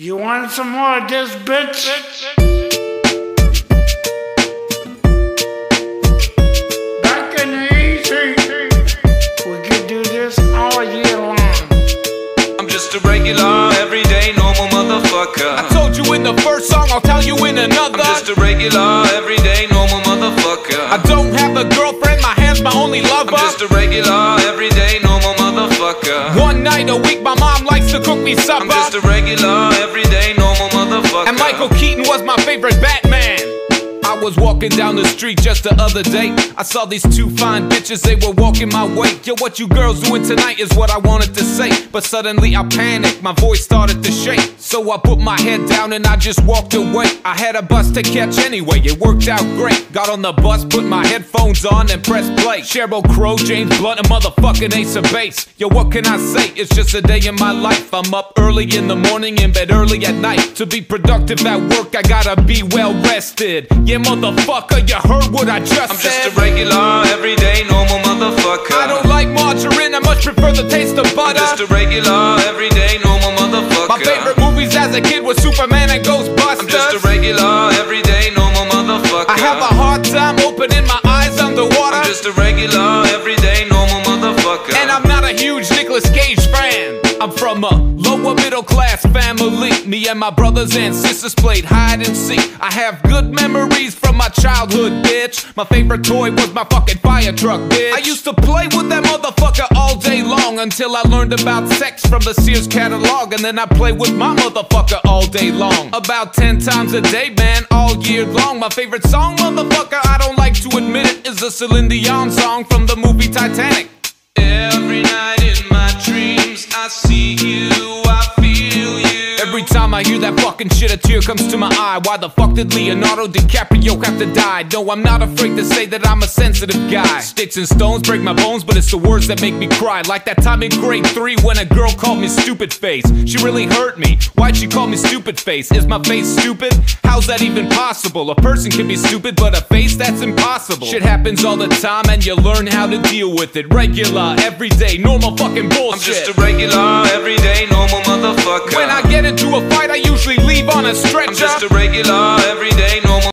You want some more of this, bitch? Back in the easy, we could do this all year long. I'm just a regular, everyday, normal motherfucker. I told you in the first song, I'll tell you in another. I'm just a regular, everyday, normal motherfucker. I don't have a girlfriend, my hand's my only lover. I'm just a regular, everyday, normal motherfucker. One night a week, my mom likes to cook me supper. I'm just a regular, everyday, normal motherfucker. And Michael Keaton was my favorite Batman. I was walking down the street just the other day. I saw these two fine bitches, they were walking my way. Yo, what you girls doing tonight is what I wanted to say. But suddenly I panicked, my voice started to shake. So I put my head down and I just walked away. I had a bus to catch anyway, it worked out great. Got on the bus, put my headphones on and pressed play. Sheryl Crow, James Blunt, and motherfucking Ace of Base. Yo, what can I say? It's just a day in my life. I'm up early in the morning, in bed early at night. To be productive at work, I gotta be well rested. Yeah, motherfucker, you heard what I just said. I'm just a regular, everyday, normal motherfucker. I don't like margarine, I much prefer the taste of butter. I'm just a regular, everyday, normal motherfucker. My favorite movies as a kid were Superman and Ghostbusters. I'm just a regular, everyday, normal motherfucker. I have a hard time opening my eyes underwater. I'm just a regular, everyday, normal motherfucker. And I'm not a huge Nicolas Cage fan. I'm from a lower middle class family. Me and my brothers and sisters played hide and seek. I have good memories from my childhood, bitch. My favorite toy was my fucking fire truck, bitch. I used to play with that motherfucker all day long until I learned about sex from the Sears catalog. And then I played with my motherfucker all day long. About 10 times a day, man, all year long. My favorite song, motherfucker, I don't like to admit it, is a Celine Dion song from the movie Titanic. Every night in my dreams, I see you, I feel you. Every time I hear that fucking shit, a tear comes to my eye. Why the fuck did Leonardo DiCaprio have to die? No, I'm not afraid to say that I'm a sensitive guy. Sticks and stones break my bones, but it's the words that make me cry. Like that time in grade 3 when a girl called me stupid face. She really hurt me. Why'd she call me stupid face? Is my face stupid? How's that even possible? A person can be stupid, but a face, that's impossible. Shit happens all the time and you learn how to deal with it. Regular, everyday, normal fucking bullshit. I'm just a regular, everyday, normal motherfucker. When I get into a fight, I usually leave on a stretcher. I'm just a regular, everyday, normal